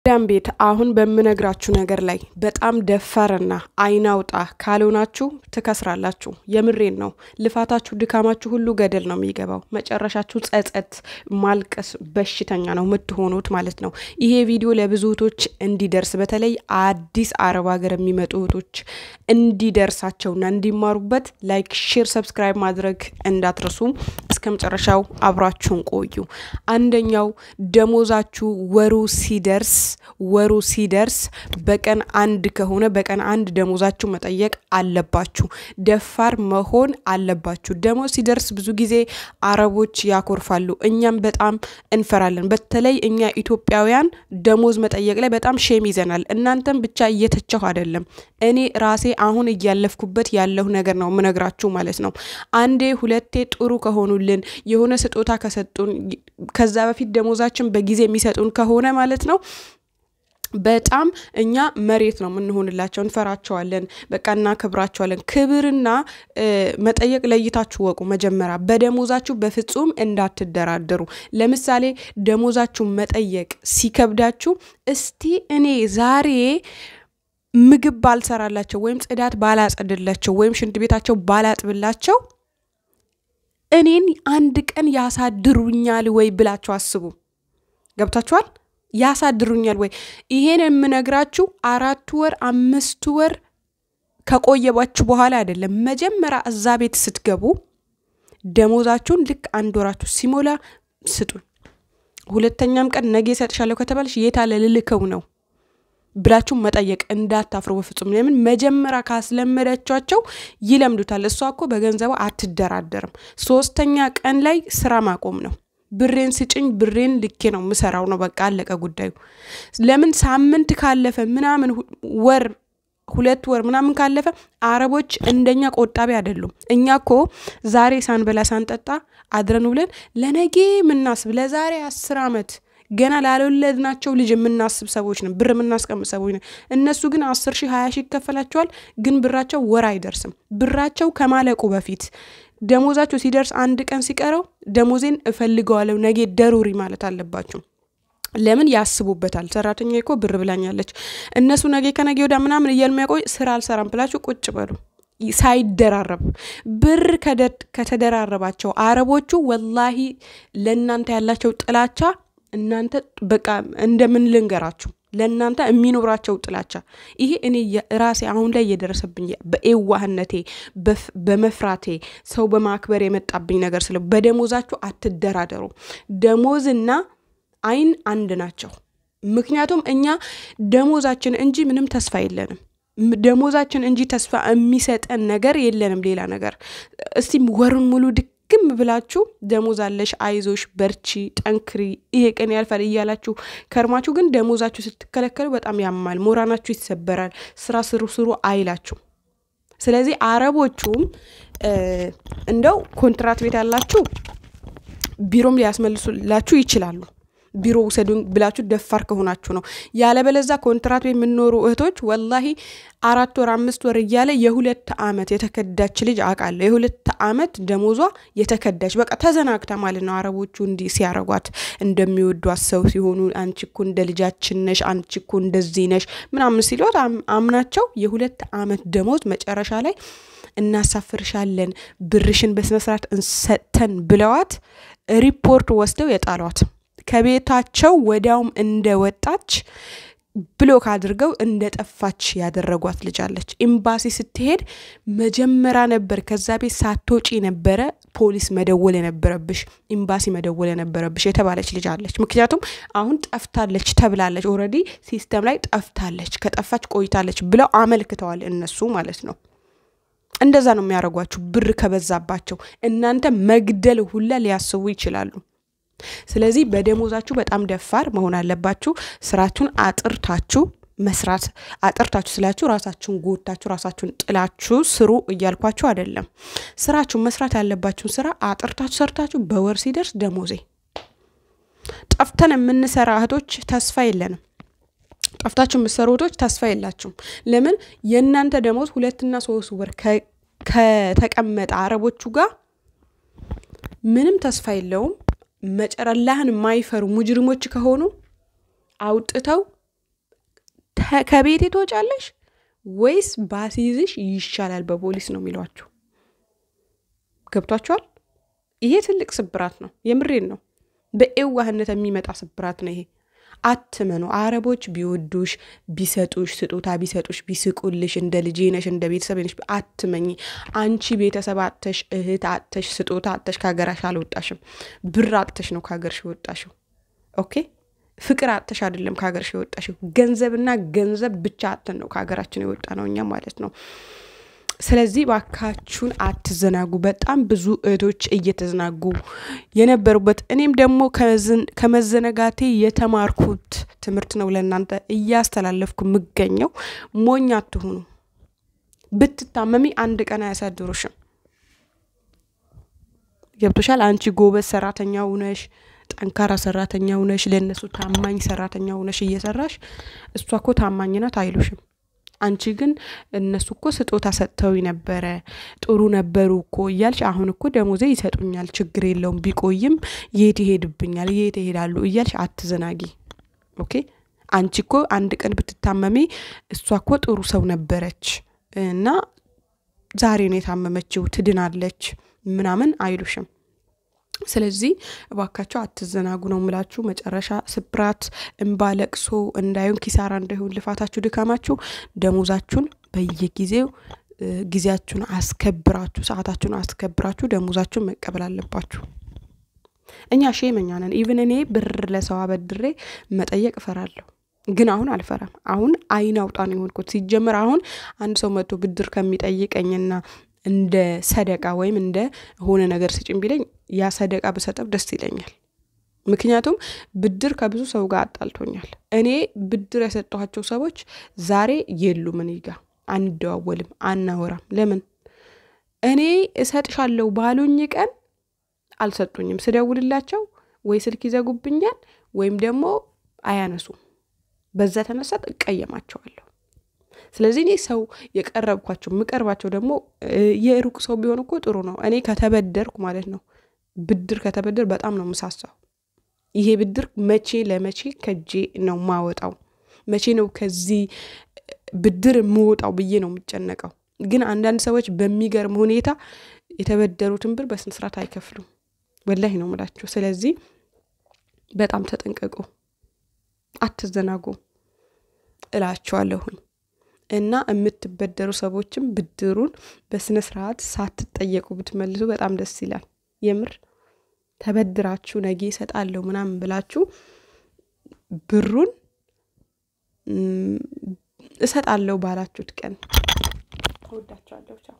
ዳምቤት አሁን በመነግራችሁ ነገር ላይ በጣም ደፋርና አይናውጣ ካልሆናችሁ ተከስራላችሁ የምሬን ነው ልፋታችሁ ድካማችሁ ሁሉ ገደል ነው የሚገባው መጨረሻችሁ ጸጸት ማልቀስ በሽተኛ ነው የምትሆኑት ማለት ነው ይሄ ቪዲዮ ለብዙዎች እንዲደርስ በተለይ አዲስ አረብ ሀገር የሚመጡት እንዲደርሳቸውና እንዲማሩበት ላይክ ሼር ሰብስክራይብ ማድረግ እንዳትረሱ እስከመጨረሻው አብራችሁን ቆዩ አንደኛው ደሞዛችሁ ወሩ ሲደርስ በቀን አንድ ከሆነ በቀን አንድ ደሞዛችሁ መጠየቅ አለባችሁ ደፋር መሆን አለባችሁ ደሞዝ ሲደርስ ብዙ ጊዜ አረቦች ያኮርፋሉ እኛም በጣም እንፈራለን በተለይ እኛ ኢትዮጵያውያን ደሞዝ መጠየቅ ላይ በጣም ሼም ይዘናል እናንተም ብቻ እየተቻው አይደለም እኔ ራሴ አሁን እያለፍኩበት ያለው ነገር ነው ምነግራችሁ ማለት ነው አንዴ ሁለቴ ጥሩ ከሆኑልን የሆነ ስጦታ ከሰጡን ከዛ በፊት ደሞዛችን በጊዜ የሚሰጡን ከሆነ ማለት ነው በጣም እኛ መሬት ነው ምንሆንላቸው እንፈራቸዋለን በቃና ክብራቸዋለን ክብርና መጠየቅ ለይታችሁ ወቁ መጀመሪያ በደሞዛችሁ በፍጹም እንዳትደራደሩ ለምሳሌ ደሞዛችሁ መጠየቅ ሲከብዳችሁ እስቲ እኔ ዛሬ ምግብ ባልሰራላቸው ወይም ጽዳት ባላጸድላቸው ወይም ሽንት ቤታቸው ባላጥብላቸው እኔን አንድ ቀን ያሳድሩኛል ወይ ብላችሁ አስቡ ገብታችኋል ያሳድሩኛል ወይ ይሄን የምነግራችሁ 4 ወር 5 ወር ከቆየባችሁ በኋላ አይደለም መጀመሪያ እዛ ቤት ስትገቡ ደሞዛችሁን ልክ አንድ ወራችሁ ሲሞላ ስጡ ሁለተኛም ቀን ነገ ሰጥሻለሁ ከተባለሽ የታለ ልልከው ነው ብላችሁ መጠየቅ እንዳታፍሩ በፍጹም ለምን መጀመሪያ ካስለመዳቻቸው ይለምዱታል እሷኮ በገንዘቡ አትደራደርም ሶስተኛ ቀን ላይ ስራ ማቆም ነው ብሬን ስጭኝ ብሬን ልኬ ነው ምሰራው ነው በቃ አለቀ ጉዳዩ ለምን ሳምንት ካለፈ ምናምን ወር 2 ወር ምናምን ካለፈ አረቦች እንደኛ ቆጣቢ አይደሉም እኛኮ ዛሬ ሳንበላ ሳንጠጣ አድረን ብለን ለነገ ምናስብ ለዛሬ 10 አመት ገና ላለወለድናቸው ልጅ ምናስብ ሰዎች ነን ብር ምናስቀምጥ ሰዎች ነን እነሱ ግን 10 ሺህ 20 ሺህ ይከፈላቸዋል ግን ብራቸው ወር አይደርስም ብራቸው ከማለቁ በፊት ደሞዛቸው ሲደርስ አንድ ቀን ሲቀረው ደሞዜን እፈልገዋለሁ ነገ ደሩሪ ማለት አለባችሁ ለምን ያስቡበታል ሰራተኛዬ እኮ ብር ብላኛለች እነሱ ነገ ከነገ ወዳ ምናምን እያልሚያቆይ ስራ አልሰራም ብላችሁ ቁጭ በሉ ሳይደራረብ ብር ከተደራረባቸው አረቦቹ ወላሂ ለእናንተ ያላቸው ጥላቻ እናንተ በቃ እንደምን ልንገራችሁ ለእናንተ የሚኖራቸው ጥላቻ ይሄ እኔ ራሴ አሁን ላይ እየደረሰብኝ በኤዋህነቴ በመፍራቴ ሰው በማክበር የመጣብኝ ነገር ስለ በደሞዛችሁ አትደራደሩ ደሞዝና አይን አንድ ናቸው ምክንያቱም እኛ ደሞዛችን እንጂ ምንም ተስፋ የለንም ደሞዛችን እንጂ ተስፋ የሚሰጠን ነገር የለንም ሌላ ነገር እስቲ ወሩን ሙሉ ግም ብላችሁ ደሞዛለሽ አይዞሽ በርቺ ጠንክሪ ይሄ ቀን ያልፋል ይያላችሁ ከርማችሁ ግን ደሞዛችሁ ስትከለከሉ በጣም ያማል ሞራናችሁ ይሰበራል ስራ ስሩ አይላችሁ ስለዚህ አረቦቹም እንደው ኮንትራት ቤት ያላችሁ ቢሮም ሊያስመልሱላችሁ ይችላሉ ቢሮ ወሰዱን ብላችሁ ደፋር ከሆናችሁ ነው ያለበለዛ ኮንትራት ቤት ምንኖሩ እህቶች ወላሂ 4 ወር 5 ወር ይያለ የ2 አመት የተከዳች ልጅ አቃለ የ2 አመት ደሞዟ የተከዳች በቃ ተዘናግታ ማለት ነው አረቦቹ እንዲ ሲያረጓት እንደሚወዷት ሰው ሲሆኑ አንቺኩ እንደ ልጃችን ነሽ አንቺኩ እንደዚህ ነሽ ምናምን ሲሏት አምናቸው የ2 አመት ደሞዝ መጨረሻ ላይ እናሳፍርሻለን ብርሽን በስነስርዓት እንሰተን ብለዋት ሪፖርት ወስደው የጣሏት ከቤታቸው ወዲያውም እንደወጣች ብሎክ አድርገው እንደጠፋች ያደረጓት ልጅ አለች ኤምባሲ ስትሄድ መጀመሪያ ነበር ከዛ ቤት ሳትወጪ ነበር ፖሊስ መደወል የነበረብሽ ኤምባሲ መደወል የነበረብሽ የተባለች ልጅ አለች ምክንያቱም አሁን ጠፍታለች ተብላለች ኦሬዲ ሲስተም ላይ ጠፍታለች ከጠፋች ቆይታለች ብለው አመልክተዋል እነሱ ማለት ነው እንደዛ ነው የሚያረጓችሁ ብር ከበዛባቸው እናንተ መግደል ሁላ ሊያስቡ ይችላሉ ስለዚህ በደሞዛችሁ በጣም ደፋር መሆን አለባችሁ ስራችሁን አጥርታችሁ መስራት አጥርታችሁ ስላችሁ ራሳችሁን ጎታችሁ ራሳችሁን ጥላችሁ ስሩ እያልኳችሁ አይደለም ስራችሁን መስራት ያለባችሁ ስራ አጥርታችሁ ሰርታችሁ በወር ሲደርስ ደሞዜ ጠፍተን የምንሰራ እህቶች ተስፋ የለንም ጠፍታችሁ የምትሰሩቶች ተስፋ የላችሁም ለምን የእናንተ ደሞዝ 2 እና 3 ወር ከተቀመጠ አረቦቹ ጋር ምንም ተስፋ የለውም መጨረላህን ማይፈሩ ሙጅሪሞች ከሆኑ አውጥተው ከቤቴ ትወጫለሽ ወይስ ባሲዝሽ ይሻላል በፖሊስ ነው የሚሏችሁ። ገብቷችኋል? ይሄ ትልቅ ስብራት ነው። የምሬን ነው። በእዋህነት የሚመጣ ስብራት ነው ይሄ። አትመኑ። አረቦች ቢወዱሽ ቢሰጡሽ ስጦታ ቢሰጡሽ ቢስቁልሽ እንደ ልጄ ነሽ እንደ ቤተሰብ ነሽ አትመኝ። አንቺ ቤተሰብ አጥተሽ እህት አጥተሽ ስጦታ አጥተሽ ከሀገርሽ አልወጣሽም። ብር አጥተሽ ነው ከሀገርሽ የወጣሽው። ኦኬ ፍቅር አጥተሽ አይደለም ከሀገርሽ የወጣሽው። ገንዘብና ገንዘብ ብቻ አጥተን ነው ከሀገራችን የወጣ ነው እኛ ማለት ነው። ስለዚህ ባካችሁን አትዘናጉ። በጣም ብዙ እህቶች እየተዘናጉ የነበሩበት እኔም ደግሞ ከመዘነጋቴ የተማርኩት ትምህርት ነው ለእናንተ እያስተላለፍኩ ምገኘው። ሞኝ አትሁኑ። ብትታመሚ አንድ ቀን አያሳድሩሽም። ገብቶሻል? አንቺ ጎበዝ ሰራተኛ ሆነሽ ጠንካራ ሰራተኛ ሆነሽ ለነሱ ታማኝ ሰራተኛ ሆነሽ እየሰራሽ እሷ እኮ ታማኝ ናት አይሉሽም። አንቺ ግን እነሱ እኮ ስጦታ ሰጥተው ነበር ጥሩ ነበሩ እኮ እያልሽ አሁን እኮ ደሞዜ ይሰጡኛል ችግር የለውም ቢቆይም የት ይሄድብኛል የት ይሄዳሉ እያልሽ አትዘናጊ። ኦኬ አንቺ እኮ አንድ ቀን ብትታመሚ እሷ እኮ ጥሩ ሰው ነበረች እና ዛሬ ነው የታመመችው ትድናለች ምናምን አይሉሽም። ስለዚህ እባካችሁ አትዘናጉ ነው የምላችሁ። መጨረሻ ስብራት እንባለቅሶ እንዳይሆን ኪሳራ እንዳይሆን ልፋታችሁ ድካማችሁ ደሞዛችሁን በየጊዜው ጊዜያችሁን አስከብራችሁ ሰዓታችሁን አስከብራችሁ ደሞዛችሁን መቀበል አለባችሁ። እኛ ሼመኛ ነን። ኢቭን እኔ ብር ለሰው አበድሬ መጠየቅ እፈራለሁ፣ ግን አሁን አልፈራም። አሁን አይን አውጣ ነው የሆንኩት። ሲጀመር አሁን አንድ ሰው መጥቶ ብድር ከሚጠይቀኝና እንደ ሰደቃ ወይም እንደ ሆነ ነገር ስጭኝ ቢለኝ ያ ሰደቃ በሰጠው ደስ ይለኛል። ምክንያቱም ብድር ከብዙ ሰው ጋር አጣልቶኛል። እኔ ብድር ያሰጣኋቸው ሰዎች ዛሬ የሉም። እኔ ጋር አንደዋወልም አናወራም። ለምን? እኔ እሰጥሻለሁ ባሉኝ ቀን አልሰጡኝም። ስደውልላቸው ወይ ስልክ ይዘጉብኛል ወይም ደግሞ አያነሱም። በዛ ተነሳት እቀየማቸዋለሁ። ስለዚህ እኔ ሰው የቀረብኳቸው ምቀርባቸው ደግሞ የሩቅ ሰው ቢሆን እኮ ጥሩ ነው። እኔ ከተበደርኩ ማለት ነው ብድር ከተበደር በጣም ነው ምሳሳው። ይሄ ብድር መቼ ለመቼ ከጄ ነው ማወጣው መቼ ነው ከዚህ ብድር ምወጣው ብዬ ነው ምጨነቀው። ግን አንዳንድ ሰዎች በሚገርም ሁኔታ የተበደሩትን ብር በስነ ስርዓት አይከፍሉም። ወላሂ ነው የምላችሁ። ስለዚህ በጣም ተጠንቀቁ፣ አትዘናጉ እላችኋለሁ። እና የምትበደሩ ሰዎችም ብድሩን በስነ ስርዓት ሳትጠየቁ ብትመልሱ በጣም ደስ ይላል። የምር ተበድራችሁ ነገ እሰጣለሁ ምናምን ብላችሁ ብሩን እሰጣለሁ ባላችሁት ቀን ተወዳችኋለሁ። ቻው።